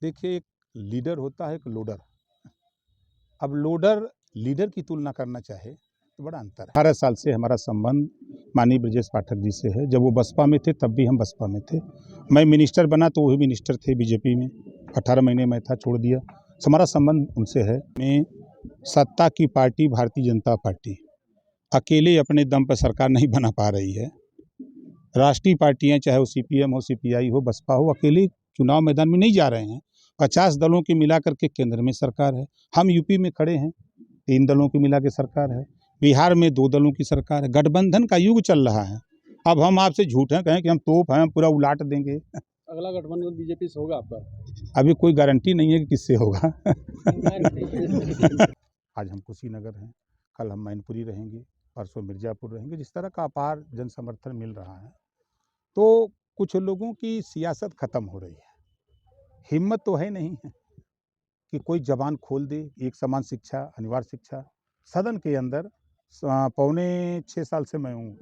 देखिए, एक लीडर होता है, एक लोडर। अब लोडर लीडर की तुलना करना चाहे तो बड़ा अंतर है। 18 साल से हमारा संबंध माननीय ब्रजेश पाठक जी से है। जब वो बसपा में थे तब भी हम बसपा में थे। मैं मिनिस्टर बना तो वो भी मिनिस्टर थे बीजेपी में। 18 महीने मैं था, छोड़ दिया। तो हमारा संबंध उनसे है। मैं सत्ता की पार्टी भारतीय जनता पार्टी अकेले अपने दम पर सरकार नहीं बना पा रही है। राष्ट्रीय पार्टियां, चाहे वो सीपीएम हो, सीपीआई हो, बसपा हो, अकेले चुनाव मैदान में नहीं जा रहे हैं। 50 दलों के मिला करके केंद्र में सरकार है। हम यूपी में खड़े हैं, 3 दलों की मिला के सरकार है। बिहार में 2 दलों की सरकार है। गठबंधन का युग चल रहा है। अब हम आपसे झूठे कहें कि हम तोप हैं, पूरा उलाट देंगे। अगला गठबंधन बीजेपी से होगा आपका? अभी कोई गारंटी नहीं है कि किससे होगा। आज हम कुशीनगर हैं, कल हम मैनपुरी रहेंगे, परसों मिर्जापुर रहेंगे। जिस तरह का अपार जन समर्थन मिल रहा है, तो कुछ लोगों की सियासत खत्म हो रही है। हिम्मत तो है नहीं है कि कोई जबान खोल दे। एक समान शिक्षा, अनिवार्य शिक्षा। सदन के अंदर पौने 6 साल से मैं हूँ,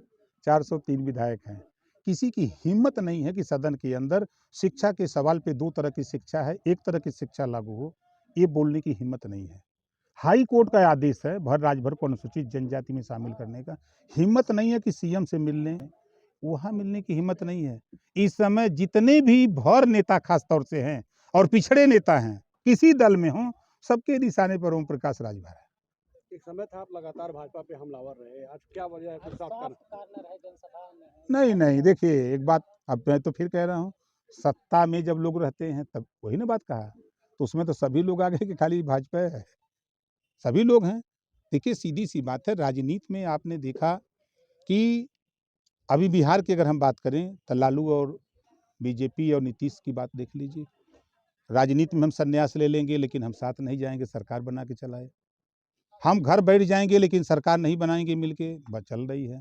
403 विधायक हैं। किसी की हिम्मत नहीं है कि सदन के अंदर शिक्षा के सवाल पे 2 तरह की शिक्षा है, एक तरह की शिक्षा लागू हो, ये बोलने की हिम्मत नहीं है। हाई कोर्ट का आदेश है भर राजभर को अनुसूचित जनजाति में शामिल करने का। हिम्मत नहीं है कि सीएम से मिलने, वहाँ मिलने की हिम्मत नहीं है। इस समय जितने भी भर नेता खास तौर से हैं और पिछड़े नेता हैं, किसी दल में हों, सबके निशाने पर ओम प्रकाश राजभर है। एक समय था आप लगातार भाजपा पे हमलावर रहे, आज क्या वजह है? कुछ साफ नहीं, देखिए एक बात अब मैं तो फिर कह रहा हूँ, सत्ता में जब लोग रहते हैं तब वही ना बात कहा, तो उसमें तो सभी लोग आ गए कि खाली भाजपा है, सभी लोग हैं। देखिए सीधी सी बात है, राजनीति में आपने देखा कि अभी बिहार की अगर हम बात करें तो लालू और बीजेपी और नीतीश की बात देख लीजिए। राजनीति में हम संन्यास ले लेंगे लेकिन हम साथ नहीं जाएंगे, सरकार बना के चलाए। हम घर बैठ जाएंगे लेकिन सरकार नहीं बनाएंगे मिलके, बस चल रही है।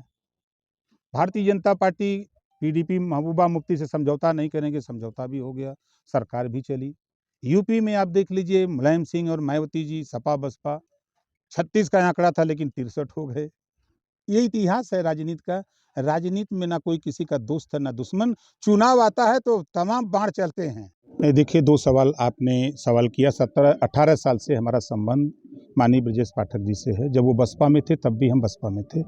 भारतीय जनता पार्टी पीडीपी महबूबा मुफ्ती से समझौता नहीं करेंगे, समझौता भी हो गया, सरकार भी चली। यूपी में आप देख लीजिए, मुलायम सिंह और मायावती जी, सपा बसपा, 36 का आंकड़ा था लेकिन 63 हो गए। ये इतिहास है राजनीति का। राजनीति में ना कोई किसी का दोस्त है ना दुश्मन। चुनाव आता है तो तमाम बाढ़ चलते हैं। नहीं, देखिए 2 सवाल आपने सवाल किया। 18 साल से हमारा संबंध माननीय ब्रजेश पाठक जी से है। जब वो बसपा में थे तब भी हम बसपा में थे।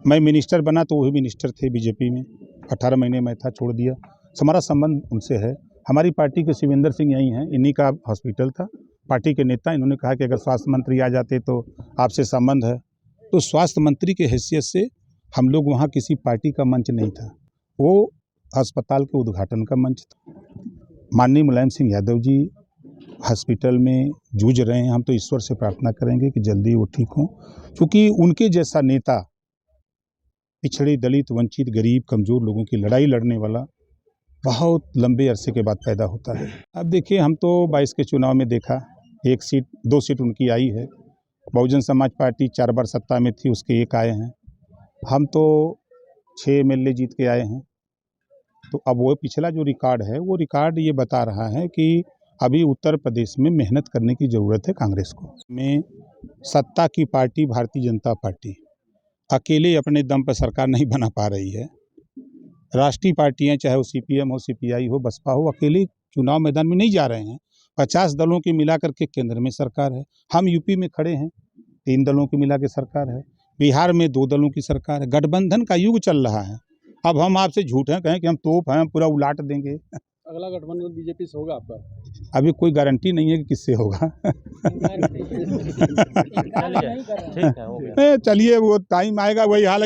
मैं मिनिस्टर बना तो वो भी मिनिस्टर थे बीजेपी में। 18 महीने मैं था, छोड़ दिया। तो हमारा संबंध उनसे है। हमारी पार्टी के शिवेंद्र सिंह यहीं हैं, इन्हीं का हॉस्पिटल था। पार्टी के नेता, इन्होंने कहा कि अगर स्वास्थ्य मंत्री आ जाते तो आपसे संबंध है। तो स्वास्थ्य मंत्री के हैसियत से हम लोग वहाँ, किसी पार्टी का मंच नहीं था, वो अस्पताल के उद्घाटन का मंच था। माननीय मुलायम सिंह यादव जी हॉस्पिटल में जूझ रहे हैं। हम तो ईश्वर से प्रार्थना करेंगे कि जल्दी वो ठीक हों, क्योंकि उनके जैसा नेता पिछड़े, दलित, वंचित, गरीब, कमज़ोर लोगों की लड़ाई लड़ने वाला बहुत लंबे अरसे के बाद पैदा होता है। अब देखिए, हम तो 22 के चुनाव में देखा, 1 सीट 2 सीट उनकी आई है। बहुजन समाज पार्टी 4 बार सत्ता में थी, उसके 1 आए हैं। हम तो 6 एमएलए जीत के आए हैं। तो अब वो पिछला जो रिकॉर्ड है, वो रिकॉर्ड ये बता रहा है कि अभी उत्तर प्रदेश में मेहनत करने की ज़रूरत है कांग्रेस को। में सत्ता की पार्टी भारतीय जनता पार्टी अकेले अपने दम पर सरकार नहीं बना पा रही है। राष्ट्रीय पार्टियां, चाहे वो सीपीएम हो, सीपीआई हो, बसपा हो, अकेले चुनाव मैदान में नहीं जा रहे हैं। 50 दलों के मिला करके केंद्र में सरकार है। हम यूपी में खड़े हैं, 3 दलों की मिला के सरकार है। बिहार में 2 दलों की सरकार है। गठबंधन का युग चल रहा है। अब हम आपसे झूठे कहें कि हम तोप हैं, पूरा उलाट देंगे। अगला गठबंधन बीजेपी से होगा आपका? अभी कोई गारंटी नहीं है कि किससे होगा। चलिए, ठीक है, हो गया। चलिए, वो टाइम आएगा, वही हाल है।